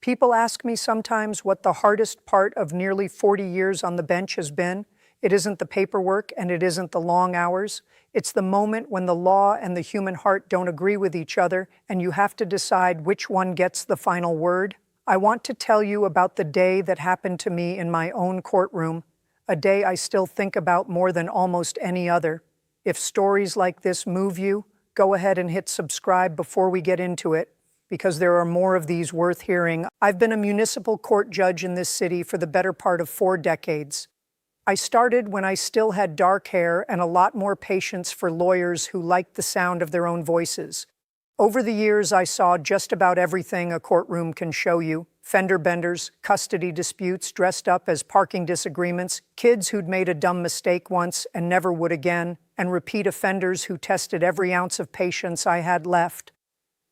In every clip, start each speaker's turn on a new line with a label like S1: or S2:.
S1: People ask me sometimes what the hardest part of nearly 40 years on the bench has been. It isn't the paperwork and it isn't the long hours. It's the moment when the law and the human heart don't agree with each other and you have to decide which one gets the final word. I want to tell you about the day that happened to me in my own courtroom, a day I still think about more than almost any other. If stories like this move you, go ahead and hit subscribe before we get into it, because there are more of these worth hearing. I've been a municipal court judge in this city for the better part of 4 decades. I started when I still had dark hair and a lot more patience for lawyers who liked the sound of their own voices. Over the years, I saw just about everything a courtroom can show you: fender benders, custody disputes dressed up as parking disagreements, kids who'd made a dumb mistake once and never would again, and repeat offenders who tested every ounce of patience I had left.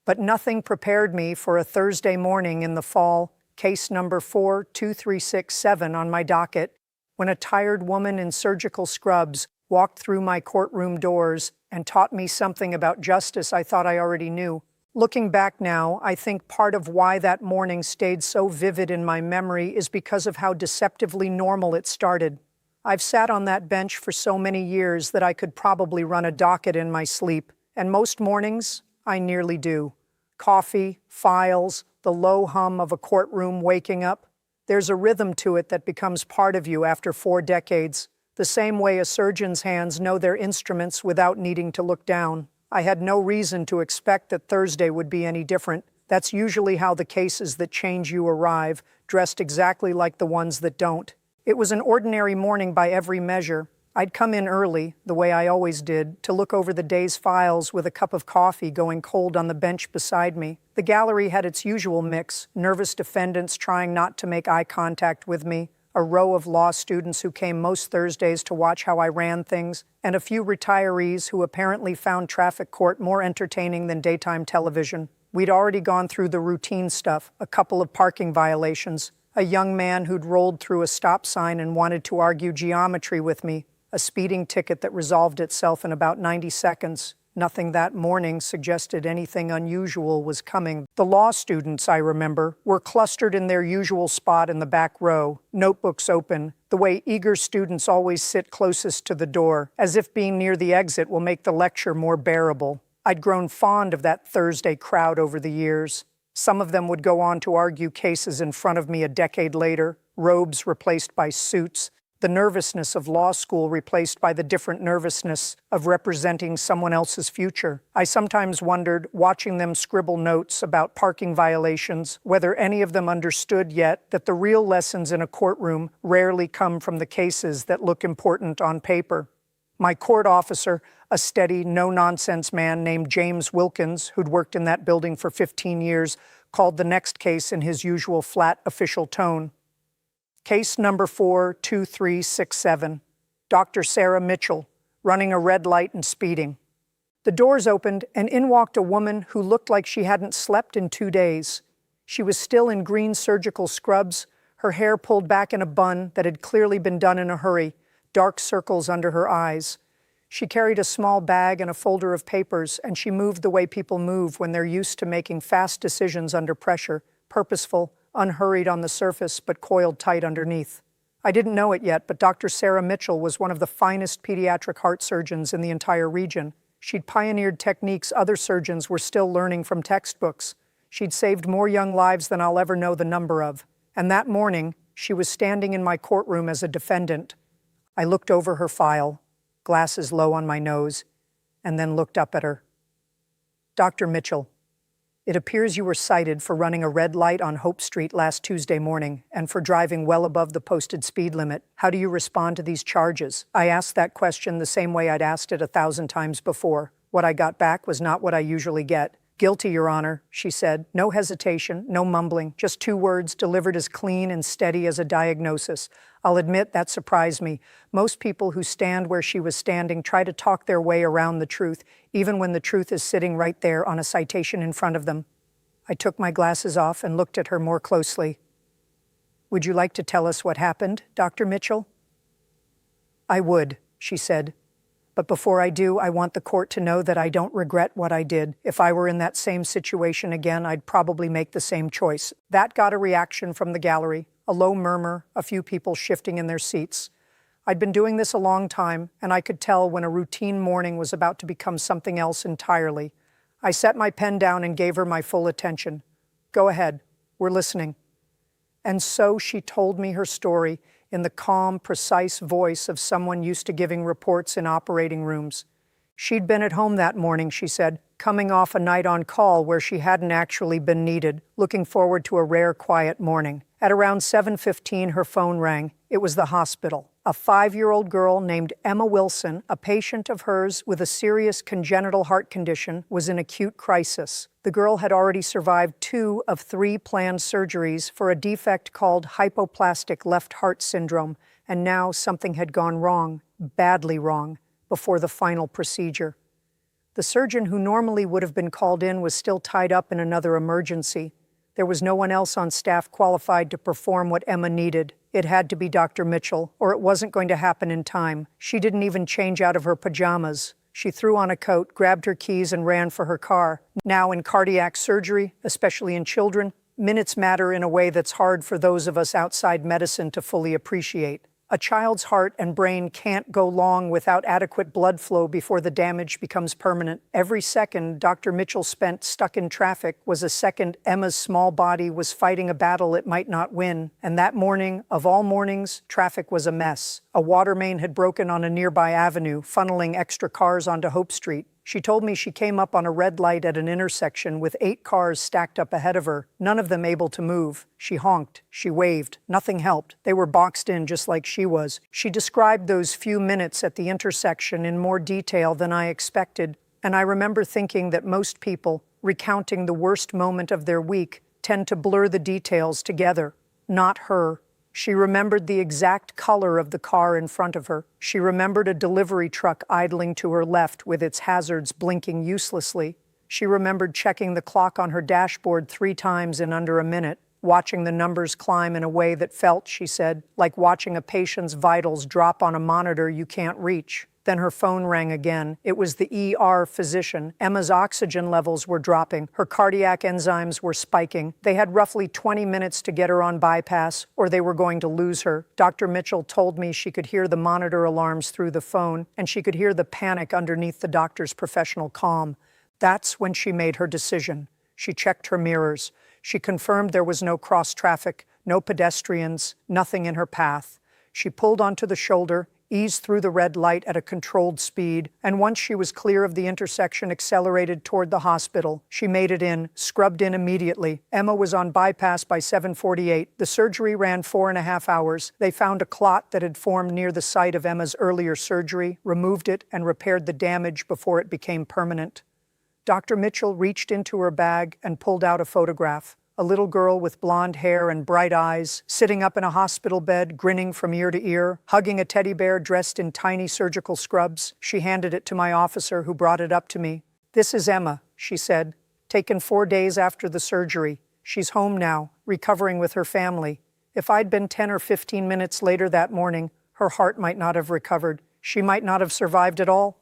S1: But nothing prepared me for a Thursday morning in the fall, case number 42367 on my docket, when a tired woman in surgical scrubs walked through my courtroom doors and taught me something about justice I thought I already knew. Looking back now, I think part of why that morning stayed so vivid in my memory is because of how deceptively normal it started. I've sat on that bench for so many years that I could probably run a docket in my sleep, and most mornings, I nearly do. Coffee, files, the low hum of a courtroom waking up. There's a rhythm to it that becomes part of you after 4 decades, the same way a surgeon's hands know their instruments without needing to look down. I had no reason to expect that Thursday would be any different. That's usually how the cases that change you arrive, dressed exactly like the ones that don't. It was an ordinary morning by every measure. I'd come in early, the way I always did, to look over the day's files with a cup of coffee going cold on the bench beside me. The gallery had its usual mix: nervous defendants trying not to make eye contact with me, a row of law students who came most Thursdays to watch how I ran things, and a few retirees who apparently found traffic court more entertaining than daytime television. We'd already gone through the routine stuff: a couple of parking violations, a young man who'd rolled through a stop sign and wanted to argue geometry with me, a speeding ticket that resolved itself in about 90 seconds. Nothing that morning suggested anything unusual was coming. The law students, I remember, were clustered in their usual spot in the back row, notebooks open, the way eager students always sit closest to the door, as if being near the exit will make the lecture more bearable. I'd grown fond of that Thursday crowd over the years. Some of them would go on to argue cases in front of me a decade later, robes replaced by suits, the nervousness of law school replaced by the different nervousness of representing someone else's future. I sometimes wondered, watching them scribble notes about parking violations, whether any of them understood yet that the real lessons in a courtroom rarely come from the cases that look important on paper. My court officer, a steady, no-nonsense man named James Wilkins, who'd worked in that building for 15 years, called the next case in his usual flat official tone. Case number 42367, Dr. Sarah Mitchell, running a red light and speeding. The doors opened, and in walked a woman who looked like she hadn't slept in 2 days. She was still in green surgical scrubs, her hair pulled back in a bun that had clearly been done in a hurry, dark circles under her eyes. She carried a small bag and a folder of papers, and she moved the way people move when they're used to making fast decisions under pressure, purposeful, unhurried on the surface, but coiled tight underneath. I didn't know it yet, but Dr. Sarah Mitchell was one of the finest pediatric heart surgeons in the entire region. She'd pioneered techniques other surgeons were still learning from textbooks. She'd saved more young lives than I'll ever know the number of. And that morning, she was standing in my courtroom as a defendant. I looked over her file, glasses low on my nose, and then looked up at her. Dr. Mitchell, it appears you were cited for running a red light on Hope Street last Tuesday morning and for driving well above the posted speed limit. How do you respond to these charges? I asked that question the same way I'd asked it 1,000 times before. What I got back was not what I usually get. Guilty, Your Honor, she said. No hesitation, no mumbling, just 2 words delivered as clean and steady as a diagnosis. I'll admit that surprised me. Most people who stand where she was standing try to talk their way around the truth, even when the truth is sitting right there on a citation in front of them. I took my glasses off and looked at her more closely. Would you like to tell us what happened, Dr. Mitchell? I would, she said, But before I do, I want the court to know that I don't regret what I did. If I were in that same situation again, I'd probably make the same choice. That got a reaction from the gallery, a low murmur, a few people shifting in their seats. I'd been doing this a long time, and I could tell when a routine morning was about to become something else entirely. I set my pen down and gave her my full attention. Go ahead, we're listening. And so she told me her story in the calm, precise voice of someone used to giving reports in operating rooms. She'd been at home that morning, she said, coming off a night on call where she hadn't actually been needed, looking forward to a rare, quiet morning. At around 7:15, her phone rang. It was the hospital. A 5-year-old girl named Emma Wilson, a patient of hers with a serious congenital heart condition, was in acute crisis. The girl had already survived 2 of 3 planned surgeries for a defect called hypoplastic left heart syndrome, and now something had gone wrong, badly wrong, before the final procedure. The surgeon who normally would have been called in was still tied up in another emergency. There was no one else on staff qualified to perform what Emma needed. It had to be Dr. Mitchell, or it wasn't going to happen in time. She didn't even change out of her pajamas. She threw on a coat, grabbed her keys, and ran for her car. Now, in cardiac surgery, especially in children, minutes matter in a way that's hard for those of us outside medicine to fully appreciate. A child's heart and brain can't go long without adequate blood flow before the damage becomes permanent. Every second Dr. Mitchell spent stuck in traffic was a second Emma's small body was fighting a battle it might not win. And that morning, of all mornings, traffic was a mess. A water main had broken on a nearby avenue, funneling extra cars onto Hope Street. She told me she came up on a red light at an intersection with 8 cars stacked up ahead of her, none of them able to move. She honked. She waved. Nothing helped. They were boxed in just like she was. She described those few minutes at the intersection in more detail than I expected, and I remember thinking that most people, recounting the worst moment of their week, tend to blur the details together. Not her. She remembered the exact color of the car in front of her. She remembered a delivery truck idling to her left with its hazards blinking uselessly. She remembered checking the clock on her dashboard 3 times in under a minute, watching the numbers climb in a way that felt, she said, like watching a patient's vitals drop on a monitor you can't reach. Then her phone rang again. It was the ER physician. Emma's oxygen levels were dropping. Her cardiac enzymes were spiking. They had roughly 20 minutes to get her on bypass, or they were going to lose her. Dr. Mitchell told me she could hear the monitor alarms through the phone, and she could hear the panic underneath the doctor's professional calm. That's when she made her decision. She checked her mirrors. She confirmed there was no cross traffic, no pedestrians, nothing in her path. She pulled onto the shoulder, eased through the red light at a controlled speed, and once she was clear of the intersection, accelerated toward the hospital. She made it in, scrubbed in immediately. Emma was on bypass by 7:48. The surgery ran 4.5 hours. They found a clot that had formed near the site of Emma's earlier surgery, removed it, and repaired the damage before it became permanent. Dr. Mitchell reached into her bag and pulled out a photograph. A little girl with blonde hair and bright eyes, sitting up in a hospital bed, grinning from ear to ear, hugging a teddy bear dressed in tiny surgical scrubs. She handed it to my officer, who brought it up to me. "This is Emma," she said, "taken 4 days after the surgery. She's home now, recovering with her family. If I'd been 10 or 15 minutes later that morning, her heart might not have recovered. She might not have survived at all."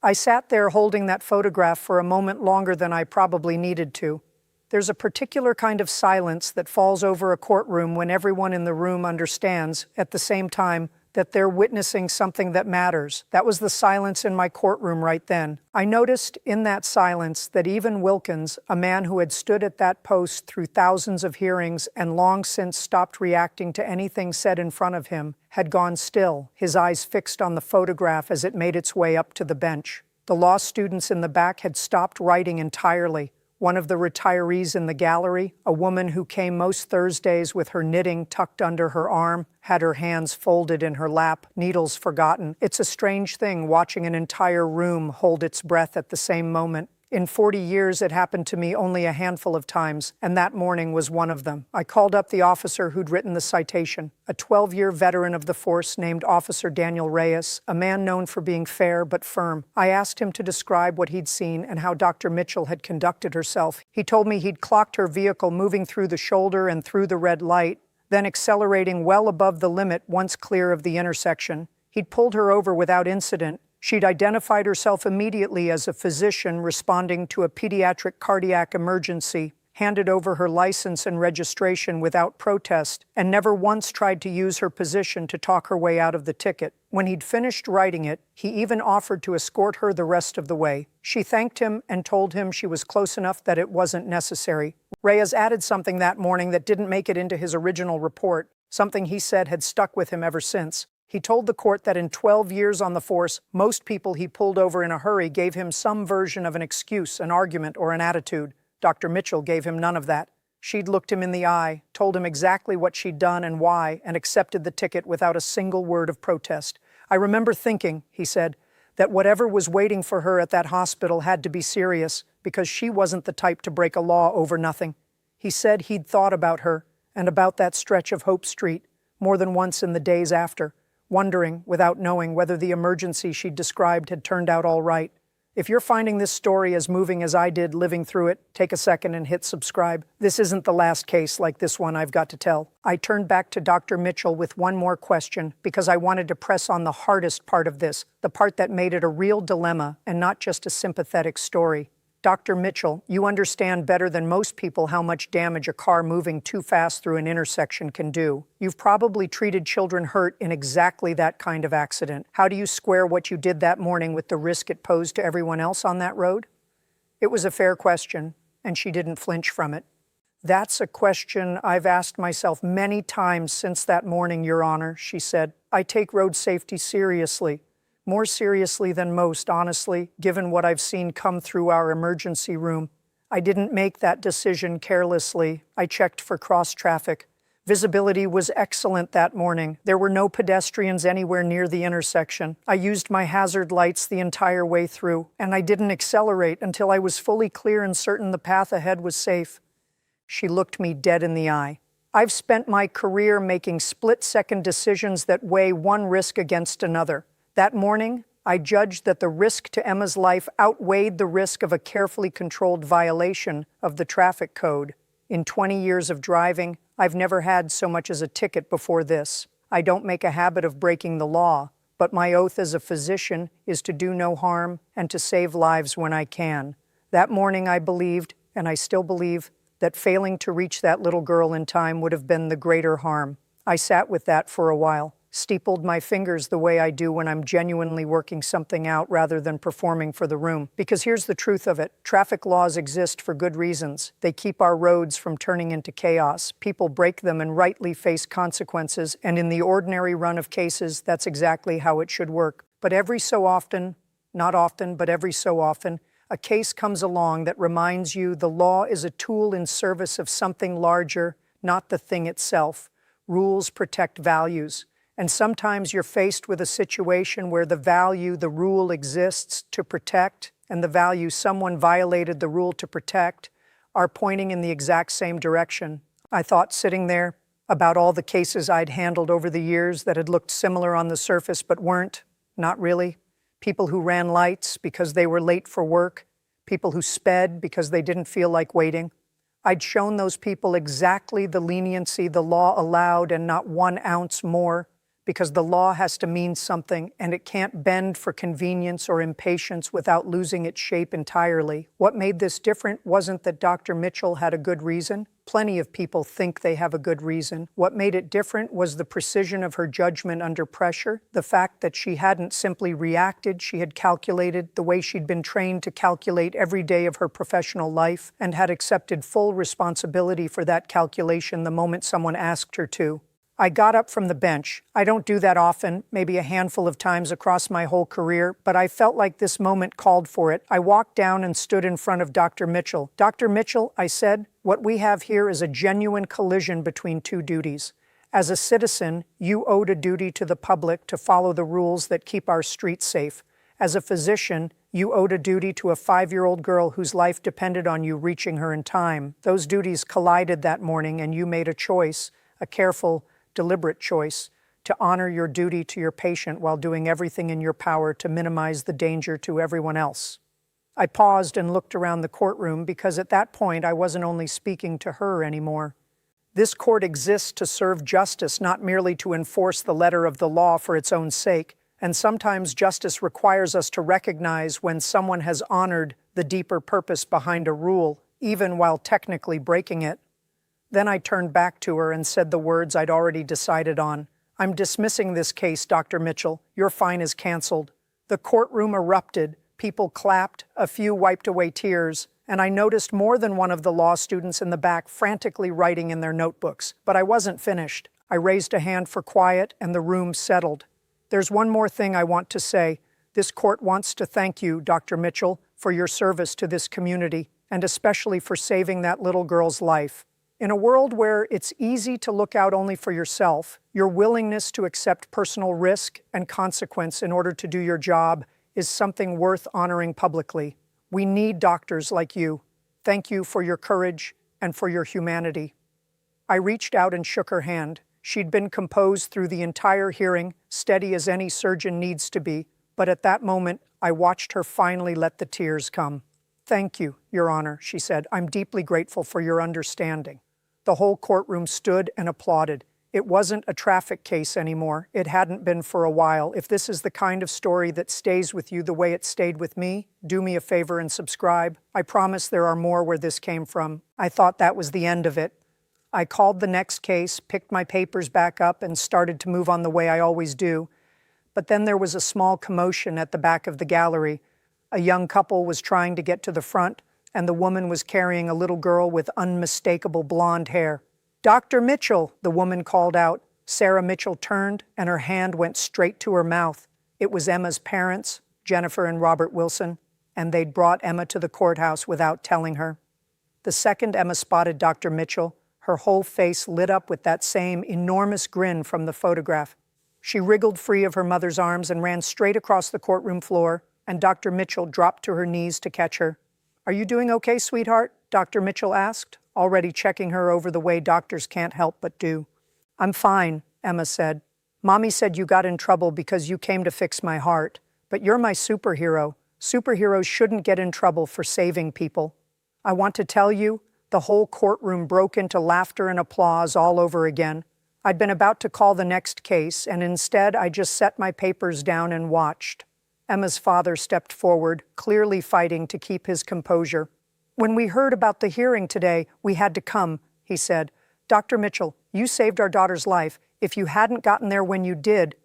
S1: I sat there holding that photograph for a moment longer than I probably needed to. There's a particular kind of silence that falls over a courtroom when everyone in the room understands, at the same time, that they're witnessing something that matters. That was the silence in my courtroom right then. I noticed in that silence that even Wilkins, a man who had stood at that post through thousands of hearings and long since stopped reacting to anything said in front of him, had gone still, his eyes fixed on the photograph as it made its way up to the bench. The law students in the back had stopped writing entirely. One of the retirees in the gallery, a woman who came most Thursdays with her knitting tucked under her arm, had her hands folded in her lap, needles forgotten. It's a strange thing watching an entire room hold its breath at the same moment. In 40 years, it happened to me only a handful of times, and that morning was one of them. I called up the officer who'd written the citation, a 12-year veteran of the force named Officer Daniel Reyes, a man known for being fair but firm. I asked him to describe what he'd seen and how Dr. Mitchell had conducted herself. He told me he'd clocked her vehicle moving through the shoulder and through the red light, then accelerating well above the limit once clear of the intersection. He'd pulled her over without incident. She'd identified herself immediately as a physician responding to a pediatric cardiac emergency, handed over her license and registration without protest, and never once tried to use her position to talk her way out of the ticket. When he'd finished writing it, he even offered to escort her the rest of the way. She thanked him and told him she was close enough that it wasn't necessary. Reyes added something that morning that didn't make it into his original report, something he said had stuck with him ever since. He told the court that in 12 years on the force, most people he pulled over in a hurry gave him some version of an excuse, an argument, or an attitude. Dr. Mitchell gave him none of that. She'd looked him in the eye, told him exactly what she'd done and why, and accepted the ticket without a single word of protest. I remember thinking, he said, that whatever was waiting for her at that hospital had to be serious, because she wasn't the type to break a law over nothing. He said he'd thought about her, and about that stretch of Hope Street, more than once in the days after, wondering, without knowing, whether the emergency she'd described had turned out all right. If you're finding this story as moving as I did living through it, take a second and hit subscribe. This isn't the last case like this one I've got to tell. I turned back to Dr. Mitchell with one more question because I wanted to press on the hardest part of this, the part that made it a real dilemma and not just a sympathetic story. Dr. Mitchell, you understand better than most people how much damage a car moving too fast through an intersection can do. You've probably treated children hurt in exactly that kind of accident. How do you square what you did that morning with the risk it posed to everyone else on that road? It was a fair question, and she didn't flinch from it. That's a question I've asked myself many times since that morning, Your Honor, she said. I take road safety seriously. More seriously than most, honestly, given what I've seen come through our emergency room. I didn't make that decision carelessly. I checked for cross-traffic. Visibility was excellent that morning. There were no pedestrians anywhere near the intersection. I used my hazard lights the entire way through, and I didn't accelerate until I was fully clear and certain the path ahead was safe. She looked me dead in the eye. I've spent my career making split-second decisions that weigh one risk against another. That morning, I judged that the risk to Emma's life outweighed the risk of a carefully controlled violation of the traffic code. In 20 years of driving, I've never had so much as a ticket before this. I don't make a habit of breaking the law, but my oath as a physician is to do no harm and to save lives when I can. That morning I believed, and I still believe, that failing to reach that little girl in time would have been the greater harm. I sat with that for a while. Steepled my fingers the way I do when I'm genuinely working something out rather than performing for the room. Because here's the truth of it. Traffic laws exist for good reasons. They keep our roads from turning into chaos. People break them and rightly face consequences, and in the ordinary run of cases, that's exactly how it should work. But every so often, not often, but every so often, a case comes along that reminds you the law is a tool in service of something larger, not the thing itself. Rules protect values. And sometimes you're faced with a situation where the value the rule exists to protect and the value someone violated the rule to protect are pointing in the exact same direction. I thought sitting there about all the cases I'd handled over the years that had looked similar on the surface but weren't, not really. People who ran lights because they were late for work, people who sped because they didn't feel like waiting. I'd shown those people exactly the leniency the law allowed and not 1 ounce more, because the law has to mean something, and it can't bend for convenience or impatience without losing its shape entirely. What made this different wasn't that Dr. Mitchell had a good reason. Plenty of people think they have a good reason. What made it different was the precision of her judgment under pressure, the fact that she hadn't simply reacted, she had calculated the way she'd been trained to calculate every day of her professional life, and had accepted full responsibility for that calculation the moment someone asked her to. I got up from the bench. I don't do that often, maybe a handful of times across my whole career, but I felt like this moment called for it. I walked down and stood in front of Dr. Mitchell. Dr. Mitchell, I said, what we have here is a genuine collision between two duties. As a citizen, you owed a duty to the public to follow the rules that keep our streets safe. As a physician, you owed a duty to a 5-year-old girl whose life depended on you reaching her in time. Those duties collided that morning, and you made a choice, a careful, deliberate choice, to honor your duty to your patient while doing everything in your power to minimize the danger to everyone else. I paused and looked around the courtroom because at that point I wasn't only speaking to her anymore. This court exists to serve justice, not merely to enforce the letter of the law for its own sake. And sometimes justice requires us to recognize when someone has honored the deeper purpose behind a rule, even while technically breaking it. Then I turned back to her and said the words I'd already decided on. "I'm dismissing this case, Dr. Mitchell. Your fine is canceled." The courtroom erupted. People clapped, a few wiped away tears, and I noticed more than one of the law students in the back frantically writing in their notebooks. But I wasn't finished. I raised a hand for quiet, and the room settled. "There's one more thing I want to say. This court wants to thank you, Dr. Mitchell, for your service to this community, and especially for saving that little girl's life. In a world where it's easy to look out only for yourself, your willingness to accept personal risk and consequence in order to do your job is something worth honoring publicly. We need doctors like you. Thank you for your courage and for your humanity." I reached out and shook her hand. She'd been composed through the entire hearing, steady as any surgeon needs to be, but at that moment, I watched her finally let the tears come. "Thank you, Your Honor," she said. "I'm deeply grateful for your understanding." The whole courtroom stood and applauded. It wasn't a traffic case anymore. It hadn't been for a while. If this is the kind of story that stays with you the way it stayed with me, do me a favor and subscribe. I promise there are more where this came from. I thought that was the end of it. I called the next case, picked my papers back up, and started to move on the way I always do. But then there was a small commotion at the back of the gallery. A young couple was trying to get to the front, and the woman was carrying a little girl with unmistakable blonde hair. "Dr. Mitchell," the woman called out. Sarah Mitchell turned, and her hand went straight to her mouth. It was Emma's parents, Jennifer and Robert Wilson, and they'd brought Emma to the courthouse without telling her. The second Emma spotted Dr. Mitchell, her whole face lit up with that same enormous grin from the photograph. She wriggled free of her mother's arms and ran straight across the courtroom floor, and Dr. Mitchell dropped to her knees to catch her. "Are you doing okay, sweetheart?" Dr. Mitchell asked, already checking her over the way doctors can't help but do. "I'm fine," Emma said. "Mommy said you got in trouble because you came to fix my heart, but you're my superhero. Superheroes shouldn't get in trouble for saving people." I want to tell you, the whole courtroom broke into laughter and applause all over again. I'd been about to call the next case, and instead I just set my papers down and watched. Emma's father stepped forward, clearly fighting to keep his composure. "When we heard about the hearing today, we had to come," he said. "Dr. Mitchell, you saved our daughter's life. If you hadn't gotten there when you did—"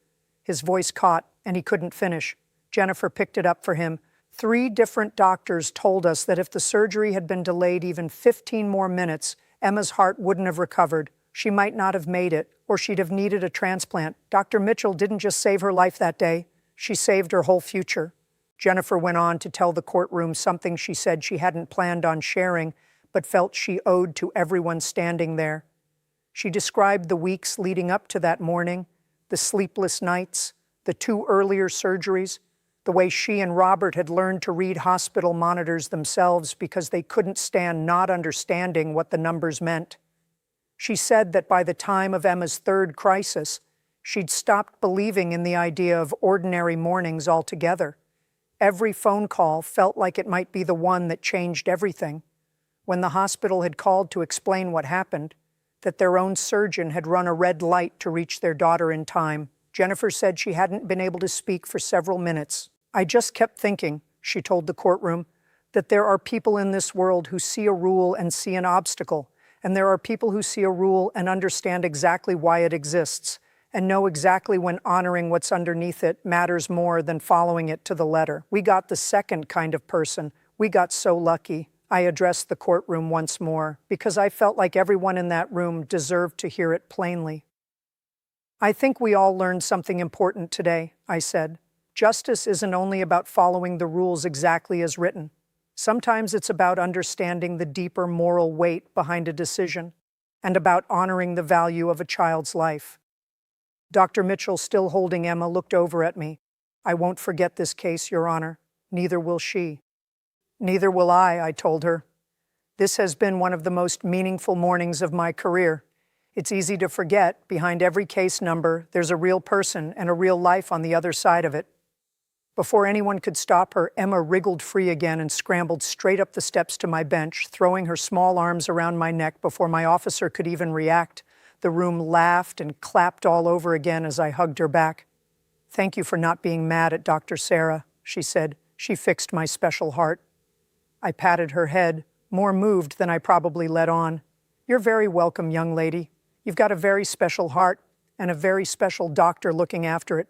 S1: His voice caught, and he couldn't finish. Jennifer picked it up for him. "3 different doctors told us that if the surgery had been delayed even 15 more minutes, Emma's heart wouldn't have recovered. She might not have made it, or she'd have needed a transplant. Dr. Mitchell didn't just save her life that day. She saved her whole future." Jennifer went on to tell the courtroom something she said she hadn't planned on sharing, but felt she owed to everyone standing there. She described the weeks leading up to that morning, the sleepless nights, the 2 earlier surgeries, the way she and Robert had learned to read hospital monitors themselves because they couldn't stand not understanding what the numbers meant. She said that by the time of Emma's 3rd crisis, she'd stopped believing in the idea of ordinary mornings altogether. Every phone call felt like it might be the one that changed everything. When the hospital had called to explain what happened, that their own surgeon had run a red light to reach their daughter in time, Jennifer said she hadn't been able to speak for several minutes. "I just kept thinking," she told the courtroom, "that there are people in this world who see a rule and see an obstacle, and there are people who see a rule and understand exactly why it exists, and know exactly when honoring what's underneath it matters more than following it to the letter. We got the second kind of person. We got so lucky." I addressed the courtroom once more, because I felt like everyone in that room deserved to hear it plainly. "I think we all learned something important today," I said. "Justice isn't only about following the rules exactly as written. Sometimes it's about understanding the deeper moral weight behind a decision, and about honoring the value of a child's life." Dr. Mitchell, still holding Emma, looked over at me. "I won't forget this case, Your Honor. Neither will she." "Neither will I told her. "This has been one of the most meaningful mornings of my career. It's easy to forget, behind every case number, there's a real person and a real life on the other side of it." Before anyone could stop her, Emma wriggled free again and scrambled straight up the steps to my bench, throwing her small arms around my neck before my officer could even react. The room laughed and clapped all over again as I hugged her back. "Thank you for not being mad at Dr. Sarah," she said. "She fixed my special heart." I patted her head, more moved than I probably let on. "You're very welcome, young lady. You've got a very special heart and a very special doctor looking after it."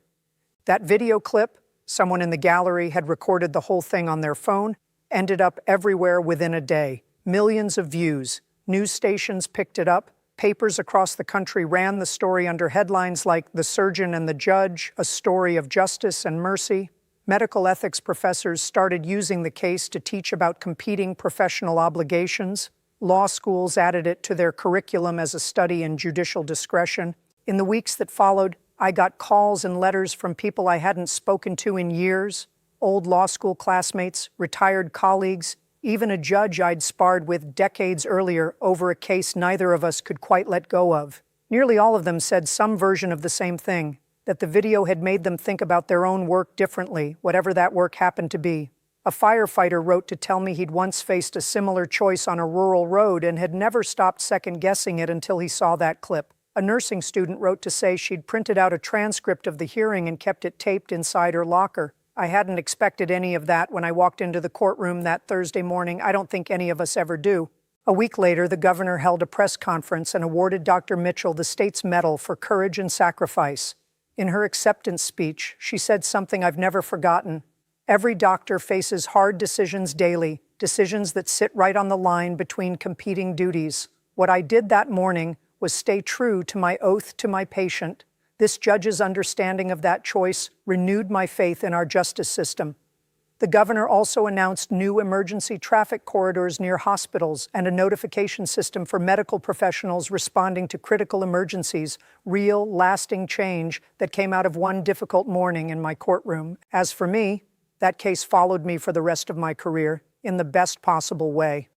S1: That video clip, someone in the gallery had recorded the whole thing on their phone, ended up everywhere within a day. Millions of views. News stations picked it up. Papers across the country ran the story under headlines like "The Surgeon and the Judge," a story of justice and mercy. Medical ethics professors started using the case to teach about competing professional obligations. Law schools added it to their curriculum as a study in judicial discretion. In the weeks that followed, I got calls and letters from people I hadn't spoken to in years, old law school classmates, retired colleagues, even a judge I'd sparred with decades earlier over a case neither of us could quite let go of. Nearly all of them said some version of the same thing, that the video had made them think about their own work differently, whatever that work happened to be. A firefighter wrote to tell me he'd once faced a similar choice on a rural road and had never stopped second-guessing it until he saw that clip. A nursing student wrote to say she'd printed out a transcript of the hearing and kept it taped inside her locker. I hadn't expected any of that when I walked into the courtroom that Thursday morning. I don't think any of us ever do. A week later, the governor held a press conference and awarded Dr. Mitchell the state's medal for courage and sacrifice. In her acceptance speech, she said something I've never forgotten. "Every doctor faces hard decisions daily, decisions that sit right on the line between competing duties. What I did that morning was stay true to my oath to my patient. This judge's understanding of that choice renewed my faith in our justice system." The governor also announced new emergency traffic corridors near hospitals and a notification system for medical professionals responding to critical emergencies, real, lasting change that came out of one difficult morning in my courtroom. As for me, that case followed me for the rest of my career, in the best possible way.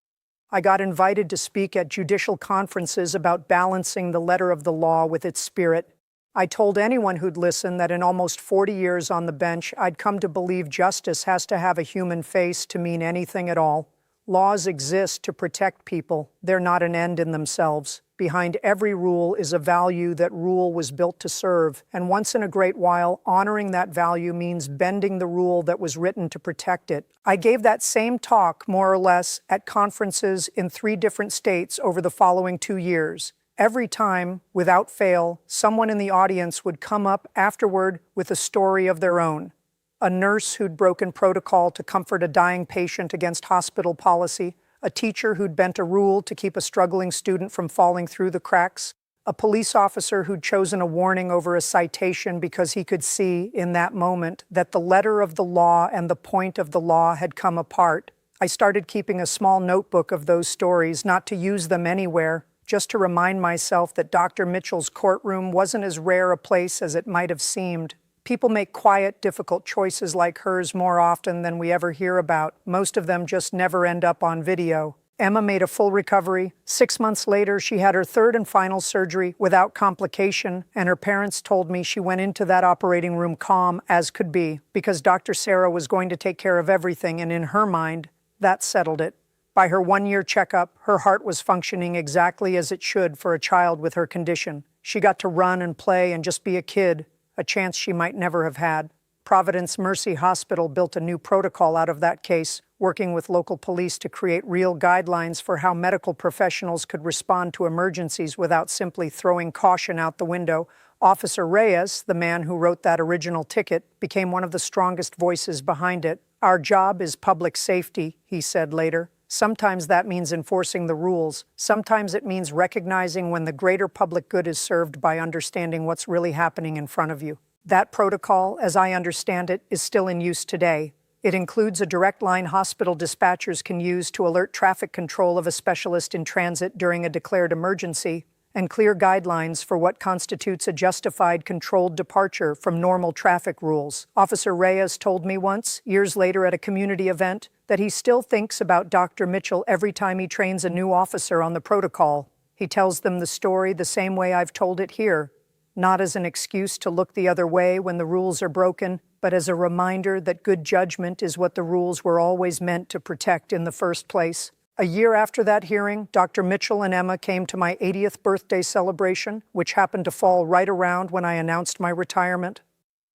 S1: I got invited to speak at judicial conferences about balancing the letter of the law with its spirit. I told anyone who'd listen that in almost 40 years on the bench, I'd come to believe justice has to have a human face to mean anything at all. Laws exist to protect people. They're not an end in themselves. Behind every rule is a value that rule was built to serve, and once in a great while, honoring that value means bending the rule that was written to protect it. I gave that same talk, more or less, at conferences in 3 different states over the following 2 years. Every time, without fail, someone in the audience would come up afterward with a story of their own. A nurse who'd broken protocol to comfort a dying patient against hospital policy, a teacher who'd bent a rule to keep a struggling student from falling through the cracks, a police officer who'd chosen a warning over a citation because he could see, in that moment, that the letter of the law and the point of the law had come apart. I started keeping a small notebook of those stories, not to use them anywhere, just to remind myself that Dr. Mitchell's courtroom wasn't as rare a place as it might have seemed. People make quiet, difficult choices like hers more often than we ever hear about. Most of them just never end up on video. Emma made a full recovery. 6 months later, she had her 3rd and final surgery without complication, and her parents told me she went into that operating room calm as could be, because Dr. Sarah was going to take care of everything, and in her mind, that settled it. By her 1-year checkup, her heart was functioning exactly as it should for a child with her condition. She got to run and play and just be a kid, a chance she might never have had. Providence Mercy Hospital built a new protocol out of that case, working with local police to create real guidelines for how medical professionals could respond to emergencies without simply throwing caution out the window. Officer Reyes, the man who wrote that original ticket, became one of the strongest voices behind it. "Our job is public safety," he said later. Sometimes that means enforcing the rules. Sometimes it means recognizing when the greater public good is served by understanding what's really happening in front of you. That protocol, as I understand it, is still in use today. It includes a direct line hospital dispatchers can use to alert traffic control of a specialist in transit during a declared emergency, and clear guidelines for what constitutes a justified controlled departure from normal traffic rules. Officer Reyes told me once, years later at a community event, that he still thinks about Dr. Mitchell every time he trains a new officer on the protocol. He tells them the story the same way I've told it here, not as an excuse to look the other way when the rules are broken, but as a reminder that good judgment is what the rules were always meant to protect in the first place. A year after that hearing, Dr. Mitchell and Emma came to my 80th birthday celebration, which happened to fall right around when I announced my retirement.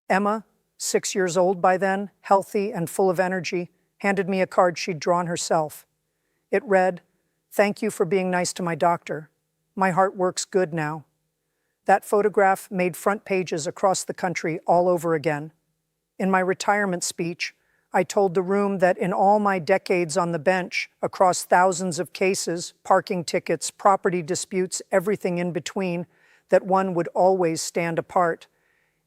S1: Emma, 6 years old by then, healthy and full of energy, handed me a card she'd drawn herself. It read, "Thank you for being nice to my doctor. My heart works good now." That photograph made front pages across the country all over again. In my retirement speech, I told the room that in all my decades on the bench, across thousands of cases, parking tickets, property disputes, everything in between, that one would always stand apart.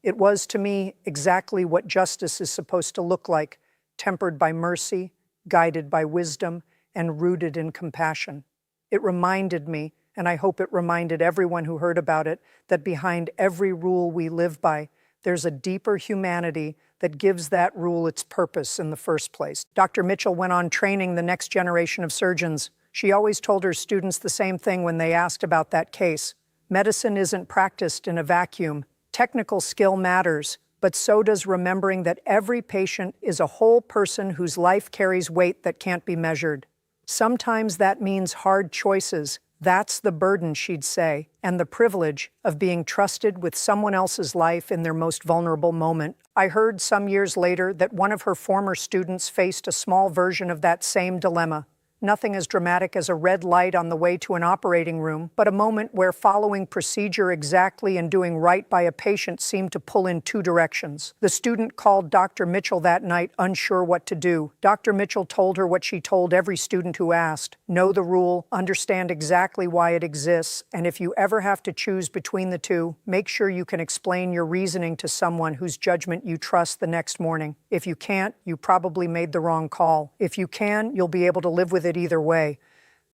S1: It was to me exactly what justice is supposed to look like, tempered by mercy, guided by wisdom, and rooted in compassion. It reminded me, and I hope it reminded everyone who heard about it, that behind every rule we live by, there's a deeper humanity that gives that rule its purpose in the first place. Dr. Mitchell went on training the next generation of surgeons. She always told her students the same thing when they asked about that case. Medicine isn't practiced in a vacuum. Technical skill matters, but so does remembering that every patient is a whole person whose life carries weight that can't be measured. Sometimes that means hard choices. That's the burden, she'd say, and the privilege of being trusted with someone else's life in their most vulnerable moment. I heard some years later that one of her former students faced a small version of that same dilemma. Nothing as dramatic as a red light on the way to an operating room, but a moment where following procedure exactly and doing right by a patient seemed to pull in two directions. The student called Dr. Mitchell that night, unsure what to do. Dr. Mitchell told her what she told every student who asked: know the rule, understand exactly why it exists, and if you ever have to choose between the two, make sure you can explain your reasoning to someone whose judgment you trust the next morning. If you can't, you probably made the wrong call. If you can, you'll be able to live with it either way.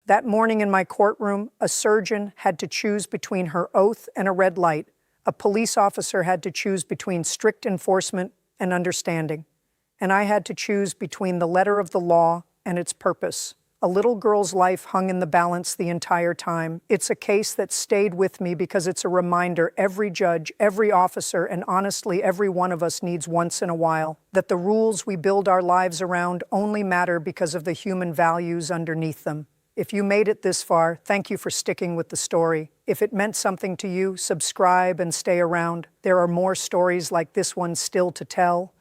S1: That morning in my courtroom, a surgeon had to choose between her oath and a red light. A police officer had to choose between strict enforcement and understanding. And I had to choose between the letter of the law and its purpose. A little girl's life hung in the balance the entire time. It's a case that stayed with me because it's a reminder every judge, every officer, and honestly every one of us needs once in a while, that the rules we build our lives around only matter because of the human values underneath them. If you made it this far, thank you for sticking with the story. If it meant something to you, subscribe and stay around. There are more stories like this one still to tell.